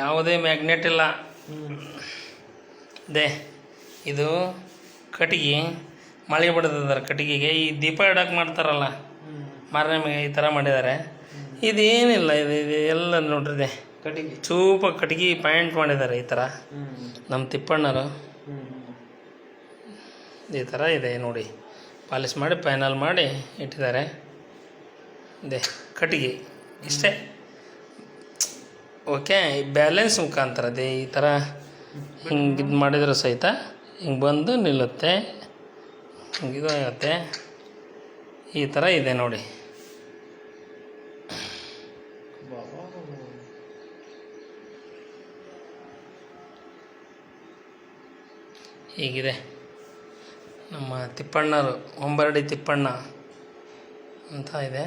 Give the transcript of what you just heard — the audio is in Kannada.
ಯಾವುದೇ ಮ್ಯಾಗ್ನೆಟ್ ಇಲ್ಲ. ದೇ ಇದು ಕಟ್ಟಿಗೆ ಮಳೆ ಬಡ್ದದಾರೆ ಕಟ್ಟಿಗೆಗೆ. ಈ ದೀಪ ಇಡಕ್ಕೆ ಮಾಡ್ತಾರಲ್ಲ ಮಾರನೇ ಈ ಥರ ಮಾಡಿದ್ದಾರೆ. ಇದೇನಿಲ್ಲ, ಇದು ಎಲ್ಲ ನೋಡ್ರಿದೆ ಕಟ್ಟಿಗೆ ಚೂಪ ಕಟ್ಟಿಗೆ ಪಾಯಿಂಟ್ ಮಾಡಿದ್ದಾರೆ ಈ ಥರ. ನಮ್ಮ ತಿಪ್ಪಣ್ಣರು ಈ ಥರ ಇದೆ ನೋಡಿ, ಪಾಲಿಶ್ ಮಾಡಿ ಫೈನಲ್ ಮಾಡಿ ಇಟ್ಟಿದ್ದಾರೆ. ಇದೆ ಕಟ್ಟಿಗೆ ಇಷ್ಟೇ. ಓಕೆ, ಬ್ಯಾಲೆನ್ಸ್ ಮುಖಾಂತರ ಅದೇ ಈ ಥರ ಹಿಂಗೆ ಇದು ಮಾಡಿದರೂ ಸಹಿತ ಹಿಂಗೆ ಬಂದು ನಿಲ್ಲುತ್ತೆ, ಹಿಂಗೆ ಇದು ಆಗುತ್ತೆ. ಈ ಥರ ಇದೆ ನೋಡಿ. ಹೀಗಿದೆ ನಮ್ಮ ತಿಪ್ಪಣ್ಣರು, ಒಂಬರಡಿ ತಿಪ್ಪಣ್ಣ ಅಂತ ಇದೆ.